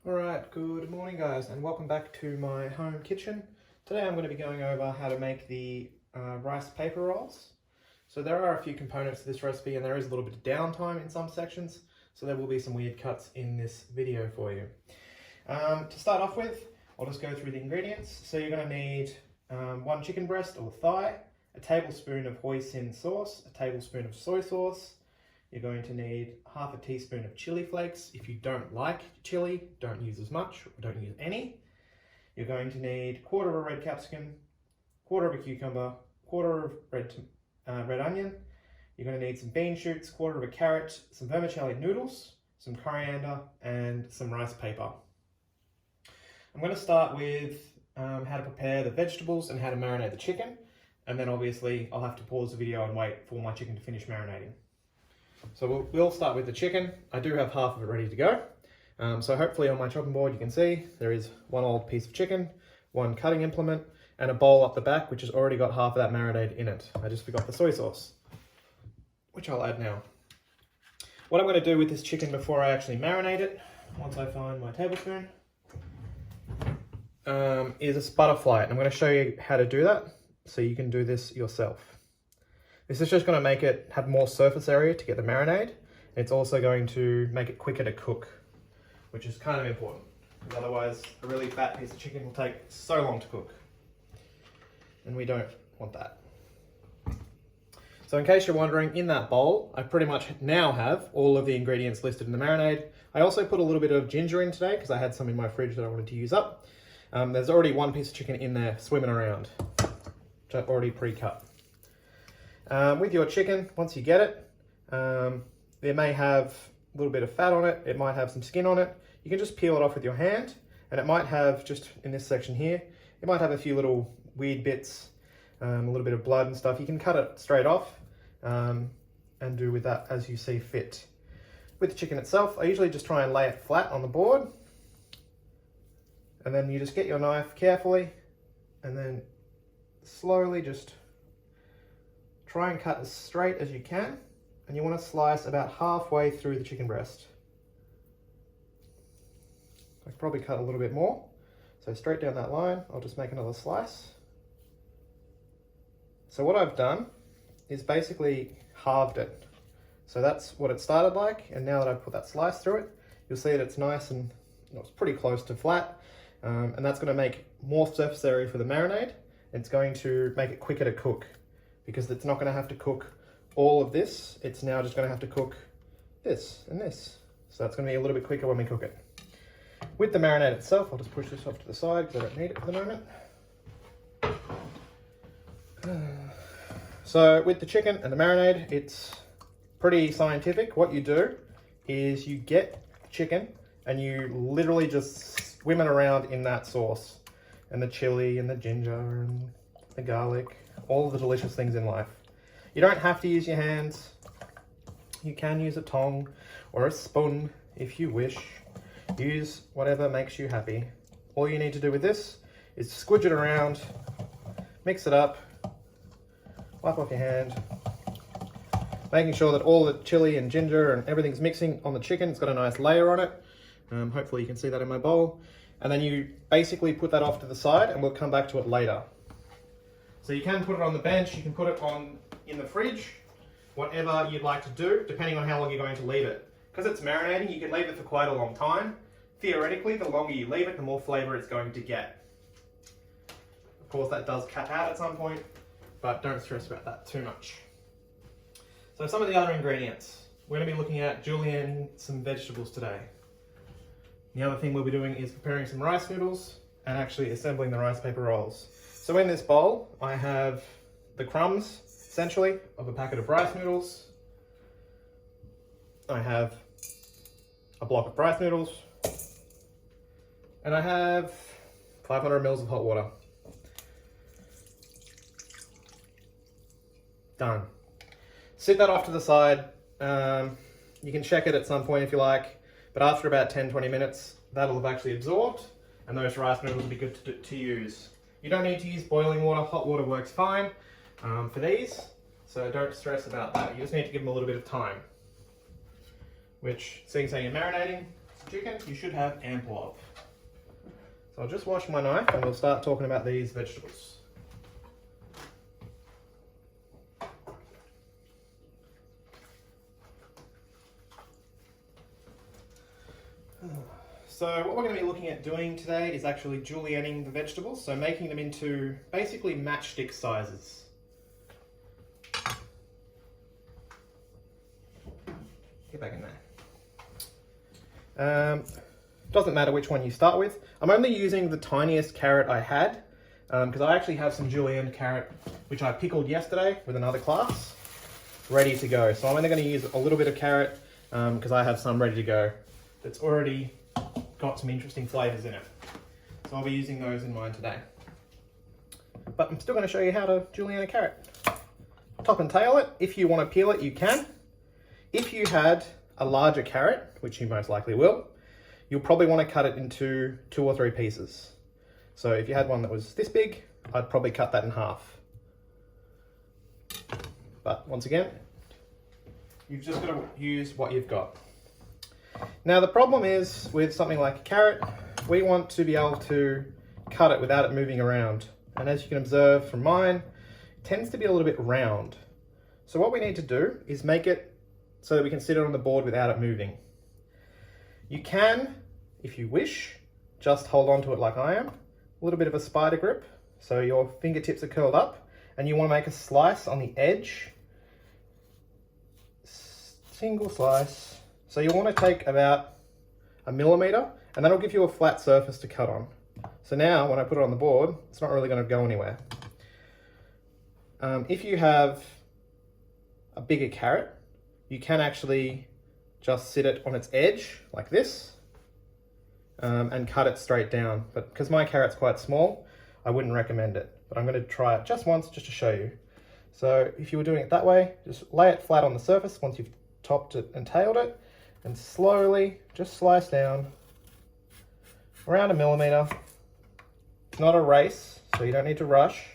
Alright, good morning guys and welcome back to my home kitchen. Today I'm going to be going over how to make the rice paper rolls. So there are a few components to this recipe and there is a little bit of downtime in some sections, so there will be some weird cuts in this video for you. To start off with, I'll just go through the ingredients. So you're going to need one chicken breast or thigh, a tablespoon of hoisin sauce, a tablespoon of soy sauce. You're going to need half a teaspoon of chili flakes. If you don't like chili, don't use as much or don't use any. You're going to need quarter of a red capsicum, quarter of a cucumber, quarter of red onion. You're going to need some bean shoots, quarter of a carrot, some vermicelli noodles, some coriander, and some rice paper. I'm going to start with how to prepare the vegetables and how to marinate the chicken. And then obviously I'll have to pause the video and wait for my chicken to finish marinating. So we'll start with the chicken. I do have half of it ready to go. So hopefully on my chopping board you can see there is one old piece of chicken, one cutting implement, and a bowl up the back which has already got half of that marinade in it. I just forgot the soy sauce, which I'll add now. What I'm going to do with this chicken before I actually marinate it, once I find my tablespoon, is a butterfly. I'm going to show you how to do that so you can do this yourself. This is just going to make it have more surface area to get the marinade. It's also going to make it quicker to cook, which is kind of important. Because otherwise, a really fat piece of chicken will take so long to cook. And we don't want that. So in case you're wondering, in that bowl, I pretty much now have all of the ingredients listed in the marinade. I also put a little bit of ginger in today because I had some in my fridge that I wanted to use up. There's already one piece of chicken in there swimming around, which I've already pre-cut. With your chicken, once you get it, it may have a little bit of fat on it, it might have some skin on it. You can just peel it off with your hand, and it might have, just in this section here, it might have a few little weird bits, a little bit of blood and stuff. You can cut it straight off and do with that as you see fit. With the chicken itself, I usually just try and lay it flat on the board, and then you just get your knife carefully, and then slowly just try and cut as straight as you can, and you want to slice about halfway through the chicken breast. I could probably cut a little bit more, so straight down that line, I'll just make another slice. So what I've done is basically halved it. So that's what it started like, and now that I've put that slice through it, you'll see that it's nice and it's pretty close to flat, and that's going to make more surface area for the marinade. It's going to make it quicker to cook, because it's not going to have to cook all of this. It's now just going to have to cook this and this. So it's going to be a little bit quicker when we cook it. With the marinade itself, I'll just push this off to the side because I don't need it for the moment. So with the chicken and the marinade, it's pretty scientific. What you do is you get chicken and you literally just swim it around in that sauce, and the chili and the ginger and the garlic, all of the delicious things in life. You don't have to use your hands. You can use a tong or a spoon if you wish. Use whatever makes you happy. All you need to do with this is squidge it around, mix it up, wipe off your hand, making sure that all the chili and ginger and everything's mixing on the chicken. It's got a nice layer on it. Hopefully you can see that in my bowl. And then you basically put that off to the side, and we'll come back to it later. So you can put it on the bench, you can put it in the fridge, whatever you'd like to do, depending on how long you're going to leave it. Because it's marinating, you can leave it for quite a long time. Theoretically, the longer you leave it, the more flavour it's going to get. Of course, that does cap out at some point, but don't stress about that too much. So some of the other ingredients. We're going to be looking at julienning some vegetables today. The other thing we'll be doing is preparing some rice noodles and actually assembling the rice paper rolls. So in this bowl, I have the crumbs, essentially, of a packet of rice noodles. I have a block of rice noodles. And I have 500 mils of hot water. Done. Sit that off to the side. You can check it at some point if you like, but after about 10-20 minutes, that'll have actually absorbed, and those rice noodles will be good to use. You don't need to use boiling water, hot water works fine for these, so don't stress about that. You just need to give them a little bit of time, which, seeing as how you're marinating, chicken you should have ample of. So I'll just wash my knife and we'll start talking about these vegetables. So what we're going to be looking at doing today is actually julienning the vegetables, so making them into basically matchstick sizes. Get back in there. Doesn't matter which one you start with. I'm only using the tiniest carrot I had, because I actually have some julienne carrot, which I pickled yesterday with another class, ready to go. So I'm only going to use a little bit of carrot, because I have some ready to go that's already got some interesting flavors in it. So I'll be using those in mine today. But I'm still going to show you how to julienne a carrot. Top and tail it. If you want to peel it, you can. If you had a larger carrot, which you most likely will, you'll probably want to cut it into 2 or 3 pieces. So if you had one that was this big, I'd probably cut that in half. But once again, you've just got to use what you've got. Now the problem is with something like a carrot, we want to be able to cut it without it moving around. And as you can observe from mine, it tends to be a little bit round. So what we need to do is make it so that we can sit it on the board without it moving. You can, if you wish, just hold on to it like I am. A little bit of a spider grip, so your fingertips are curled up, and you want to make a slice on the edge. Single slice. So you'll want to take about 1 millimeter, and that'll give you a flat surface to cut on. So now when I put it on the board, it's not really going to go anywhere. If you have a bigger carrot, you can actually just sit it on its edge like this, and cut it straight down. But because my carrot's quite small, I wouldn't recommend it. But I'm going to try it just once just to show you. So if you were doing it that way, just lay it flat on the surface once you've topped it and tailed it, and slowly just slice down around 1 millimeter. It's not a race, so you don't need to rush.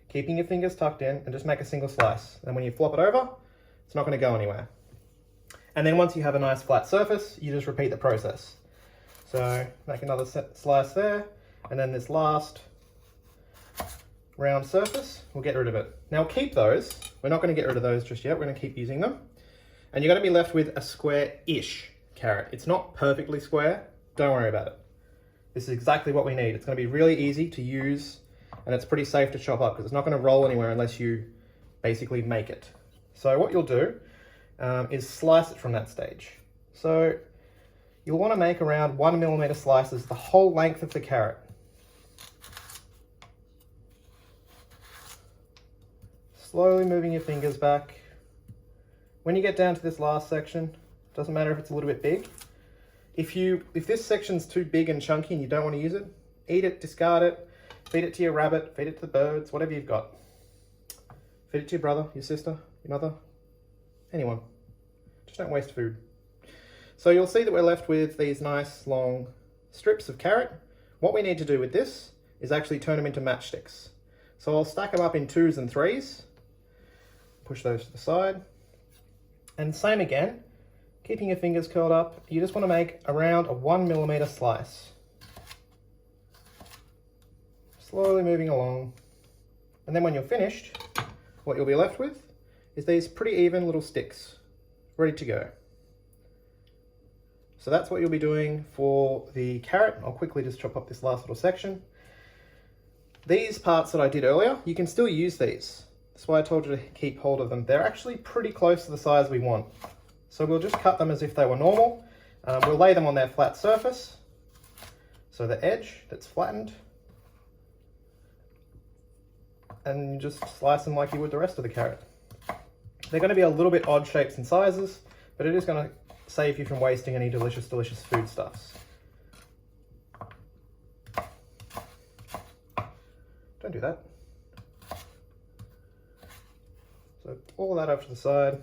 Keeping your fingers tucked in, and just make a single slice. And when you flop it over, it's not going to go anywhere. And then once you have a nice flat surface, you just repeat the process. So make another slice there, and then this last round surface, we'll get rid of it. Now keep those. We're not going to get rid of those just yet. We're going to keep using them. And you're going to be left with a square-ish carrot. It's not perfectly square. Don't worry about it. This is exactly what we need. It's going to be really easy to use, and it's pretty safe to chop up because it's not going to roll anywhere unless you basically make it. So what you'll do is slice it from that stage. So you'll want to make around 1 millimeter slices the whole length of the carrot. Slowly moving your fingers back. When you get down to this last section, doesn't matter if it's a little bit big. If this section's too big and chunky and you don't want to use it, eat it, discard it, feed it to your rabbit, feed it to the birds, whatever you've got. Feed it to your brother, your sister, your mother, anyone. Just don't waste food. So you'll see that we're left with these nice long strips of carrot. What we need to do with this is actually turn them into matchsticks. So I'll stack them up in 2s and 3s. Push those to the side. And same again, keeping your fingers curled up, you just want to make around a 1 millimeter slice. Slowly moving along. And then when you're finished, what you'll be left with is these pretty even little sticks, ready to go. So that's what you'll be doing for the carrot. I'll quickly just chop up this last little section. These parts that I did earlier, you can still use these. That's why I told you to keep hold of them. They're actually pretty close to the size we want. So we'll just cut them as if they were normal. We'll lay them on their flat surface. So the edge that's flattened. And just slice them like you would the rest of the carrot. They're going to be a little bit odd shapes and sizes, but it is going to save you from wasting any delicious, delicious foodstuffs. Don't do that. So all that over to the side.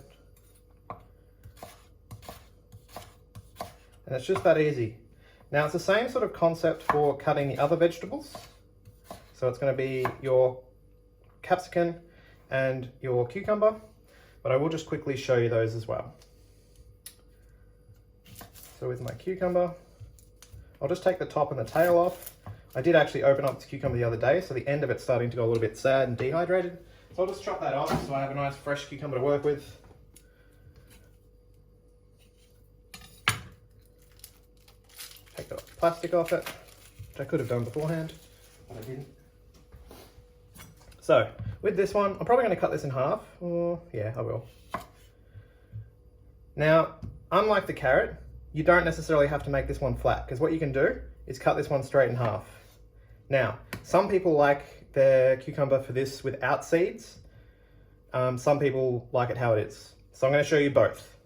And it's just that easy. Now it's the same sort of concept for cutting the other vegetables. So it's going to be your capsicum and your cucumber, but I will just quickly show you those as well. So with my cucumber, I'll just take the top and the tail off. I did actually open up this cucumber the other day, so the end of it's starting to go a little bit sad and dehydrated. So I'll just chop that off so I have a nice fresh cucumber to work with. Take the plastic off it, which I could have done beforehand, but I didn't. So with this one, I'm probably going to cut this in half. Yeah, I will. Now, unlike the carrot, you don't necessarily have to make this one flat, because what you can do is cut this one straight in half. Now, some people like their cucumber for this without seeds. Some people like it how it is. So I'm going to show you both.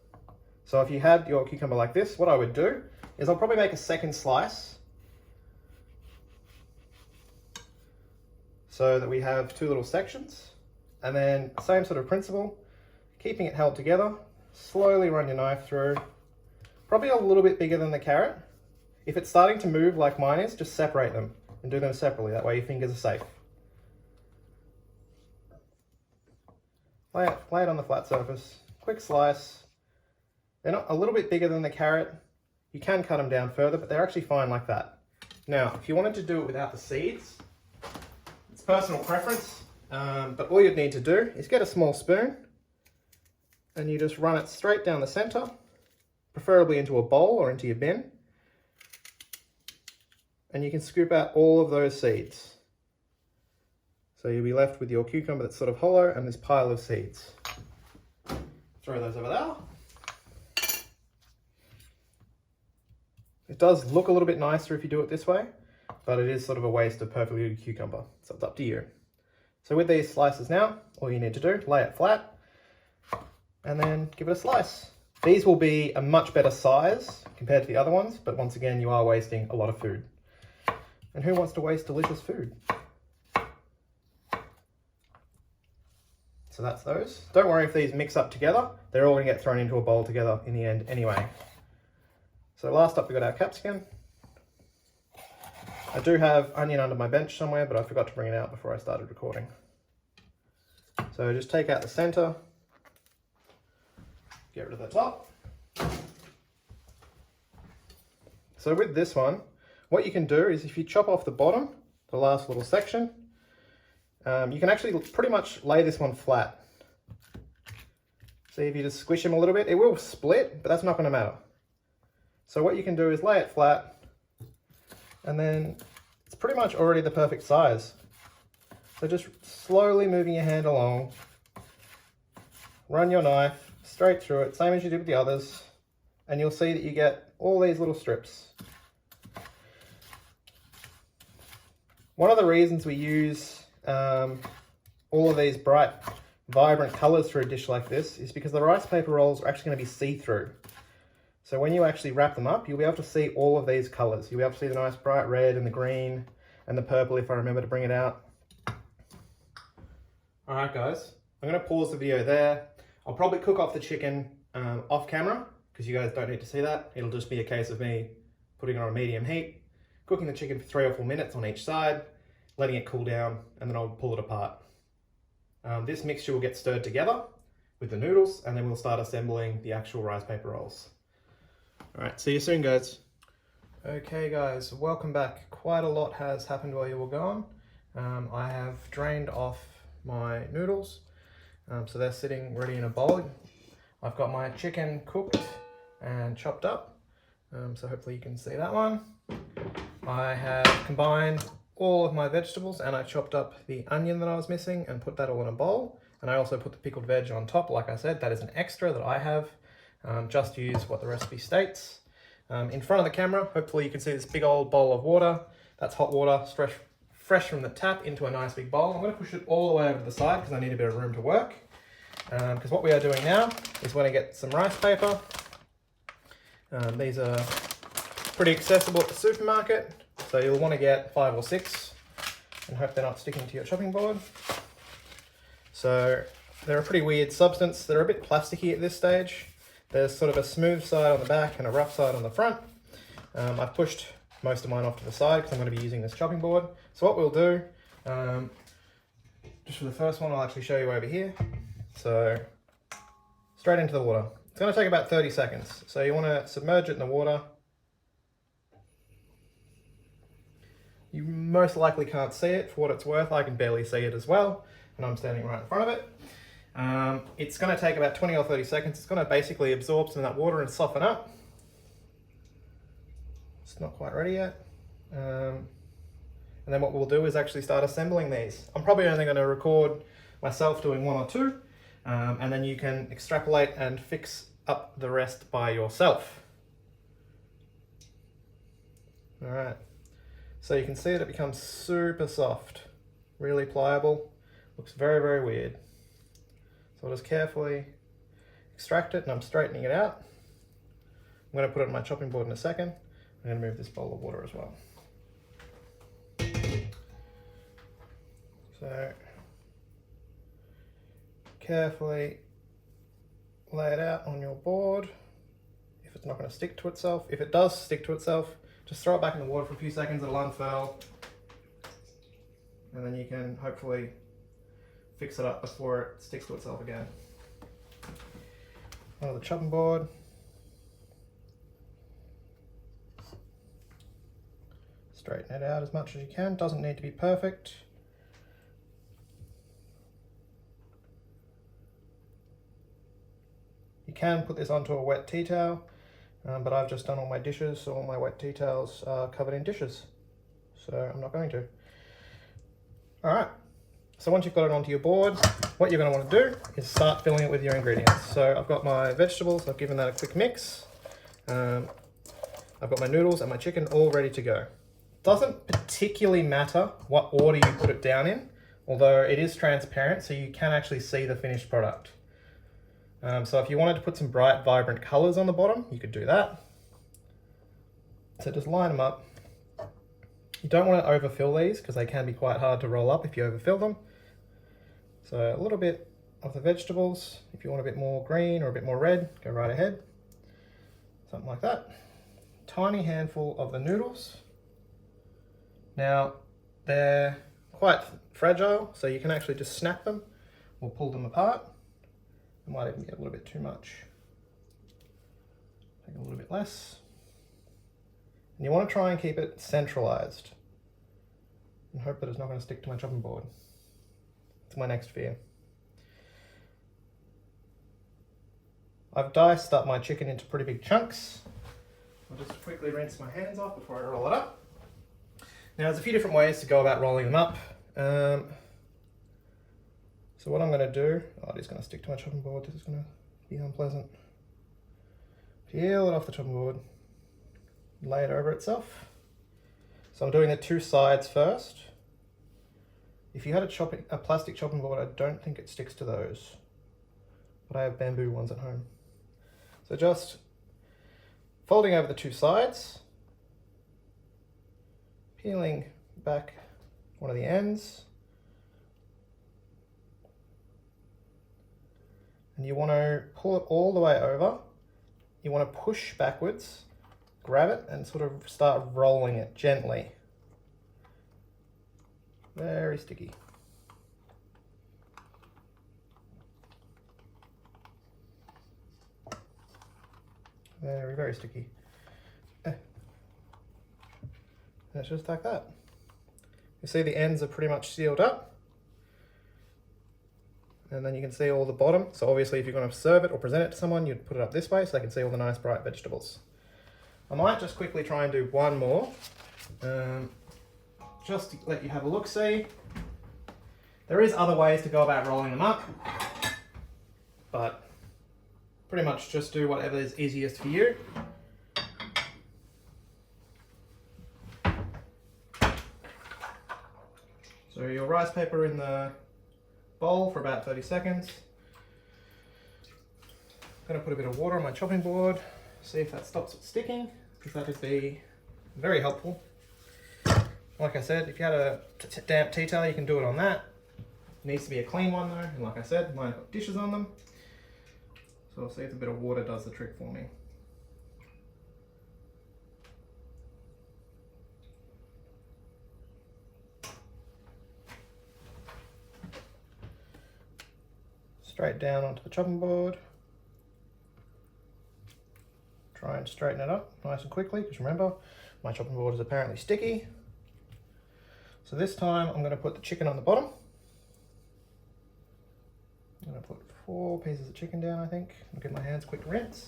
So if you had your cucumber like this, what I would do is I'll probably make a second slice so that we have two little sections, and then same sort of principle, keeping it held together, slowly run your knife through, probably a little bit bigger than the carrot. If it's starting to move like mine is, just separate them and do them separately, that way your fingers are safe. Lay it on the flat surface, quick slice. They're not a little bit bigger than the carrot. You can cut them down further, but they're actually fine like that. Now, if you wanted to do it without the seeds, it's personal preference, but all you'd need to do is get a small spoon and you just run it straight down the center, preferably into a bowl or into your bin. And you can scoop out all of those seeds. So you'll be left with your cucumber that's sort of hollow and this pile of seeds. Throw those over there. It does look a little bit nicer if you do it this way, but it is sort of a waste of perfectly good cucumber. So it's up to you. So with these slices now, all you need to do, lay it flat and then give it a slice. These will be a much better size compared to the other ones, but once again, you are wasting a lot of food. And who wants to waste delicious food? So that's those. Don't worry if these mix up together. They're all going to get thrown into a bowl together in the end anyway. So last up, we've got our capsicum. I do have onion under my bench somewhere, but I forgot to bring it out before I started recording. So just take out the center, get rid of the top. So with this one, what you can do is if you chop off the bottom, the last little section, you can actually pretty much lay this one flat. See, if you just squish them a little bit, it will split, but that's not going to matter. So what you can do is lay it flat, and then it's pretty much already the perfect size. So just slowly moving your hand along, run your knife straight through it, same as you did with the others, and you'll see that you get all these little strips. One of the reasons we use all of these bright, vibrant colors for a dish like this is because the rice paper rolls are actually going to be see-through. So when you actually wrap them up, you'll be able to see all of these colors. You'll be able to see the nice bright red and the green and the purple if I remember to bring it out. All right, guys, I'm going to pause the video there. I'll probably cook off the chicken off camera because you guys don't need to see that. It'll just be a case of me putting it on a medium heat, cooking the chicken for 3 or 4 minutes on each side, letting it cool down, and then I'll pull it apart. This mixture will get stirred together with the noodles, and then we'll start assembling the actual rice paper rolls. All right, see you soon, guys. Okay, guys, welcome back. Quite a lot has happened while you were gone. I have drained off my noodles, so they're sitting ready in a bowl. I've got my chicken cooked and chopped up, so hopefully you can see that one. I have combined all of my vegetables and I chopped up the onion that I was missing and put that all in a bowl. And I also put the pickled veg on top. Like I said, that is an extra that I have. Just use what the recipe states. In front of the camera, hopefully you can see this big old bowl of water. That's hot water, fresh from the tap into a nice big bowl. I'm going to push it all the way over to the side because I need a bit of room to work. Because what we are doing now is we're going to get some rice paper. These are pretty accessible at the supermarket, so you'll want to get 5 or 6 and hope they're not sticking to your chopping board. So they're a pretty weird substance. They're a bit plasticky at this stage. There's sort of a smooth side on the back and a rough side on the front. I've pushed most of mine off to the side because I'm going to be using this chopping board. So what we'll do, just for the first one, I'll actually show you over here. So straight into the water. It's going to take about 30 seconds. So you want to submerge it in the water. You most likely can't see it. For what it's worth, I can barely see it as well, and I'm standing right in front of it. It's going to take about 20 or 30 seconds. It's going to basically absorb some of that water and soften up. It's not quite ready yet. And then what we'll do is actually start assembling these. I'm probably only going to record myself doing one or two, and then you can extrapolate and fix up the rest by yourself. All right, so you can see that it becomes super soft, really pliable, looks very, very weird. So I'll just carefully extract it, and I'm straightening it out. I'm going to put it on my chopping board in a second. I'm going to move this bowl of water as well. So carefully lay it out on your board. If it's not going to stick to itself, if it does stick to itself, just throw it back in the water for a few seconds, it'll unfurl, and then you can hopefully fix it up before it sticks to itself again. Onto the chopping board. Straighten it out as much as you can, doesn't need to be perfect. You can put this onto a wet tea towel, but I've just done all my dishes, so all my wet tea towels are covered in dishes, so I'm not going to. All right, so once you've got it onto your board, what you're going to want to do is start filling it with your ingredients. So I've got my vegetables, I've given that a quick mix. I've got my noodles and my chicken all ready to go. Doesn't particularly matter what order you put it down in, although it is transparent, so you can actually see the finished product. So if you wanted to put some bright, vibrant colors on the bottom, you could do that. So just line them up. You don't want to overfill these because they can be quite hard to roll up if you overfill them. So a little bit of the vegetables. If you want a bit more green or a bit more red, go right ahead. Something like that. Tiny handful of the noodles. Now, they're quite fragile, so you can actually just snap them or pull them apart. It might even get a little bit too much. Take a little bit less. And you want to try and keep it centralized and hope that it's not going to stick to my chopping board. It's my next fear. I've diced up my chicken into pretty big chunks. I'll just quickly rinse my hands off before I roll it up. Now there's a few different ways to go about rolling them up. So what I'm going to do, it is going to stick to my chopping board, this is going to be unpleasant. Peel it off the chopping board, lay it over itself. So I'm doing the two sides first. If you had a plastic chopping board, I don't think it sticks to those, but I have bamboo ones at home. So just folding over the two sides, peeling back one of the ends, and you want to pull it all the way over. You want to push backwards, grab it, and sort of start rolling it gently. Very sticky. Very, very sticky. And it's just like that. You see the ends are pretty much sealed up. And then you can see all the bottom. So obviously if you're going to serve it or present it to someone, you'd put it up this way so they can see all the nice bright vegetables. I might just quickly try and do one more, just to let you have a look-see. There is other ways to go about rolling them up, but pretty much just do whatever is easiest for you. So your rice paper in the bowl for about 30 seconds. I'm going to put a bit of water on my chopping board, see if that stops it sticking, because that would be very helpful. Like I said, if you had a damp tea towel, you can do it on that. It needs to be a clean one though, and like I said, mine got dishes on them. So I'll see if a bit of water does the trick for me. Straight down onto the chopping board. Try and straighten it up nice and quickly, because remember, my chopping board is apparently sticky. So this time I'm going to put the chicken on the bottom. I'm going to put 4 pieces of chicken down, I think. I'll give my hands a quick rinse.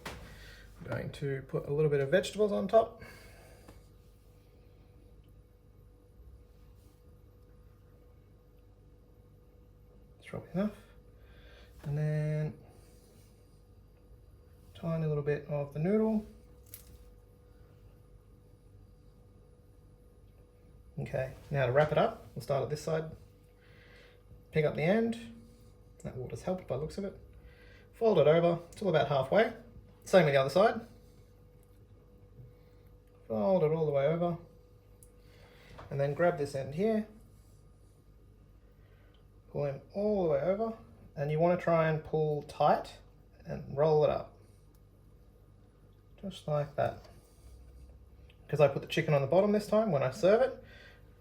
I'm going to put a little bit of vegetables on top. That's probably enough. And then tiny little bit of the noodle. Okay, now to wrap it up, we'll start at this side. Pick up the end. That water's helped by the looks of it. Fold it over till about halfway. Same with the other side. Fold it all the way over. And then grab this end here. Pull him all the way over. And you want to try and pull tight and roll it up. Just like that. Because I put the chicken on the bottom this time, when I serve it,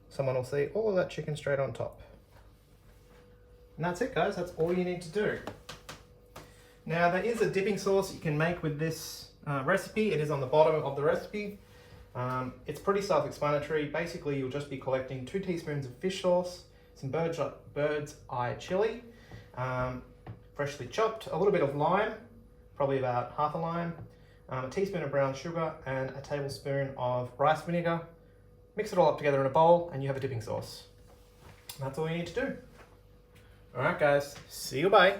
someone will see all of that chicken straight on top. And that's it, guys. That's all you need to do. Now, there is a dipping sauce you can make with this recipe. It is on the bottom of the recipe. It's pretty self-explanatory. Basically, you'll just be collecting 2 teaspoons of fish sauce, some bird's eye chili, freshly chopped, a little bit of lime, probably about half a lime, a teaspoon of brown sugar, and a tablespoon of rice vinegar. Mix it all up together in a bowl and you have a dipping sauce. And that's all you need to do. Alright guys, see you, bye.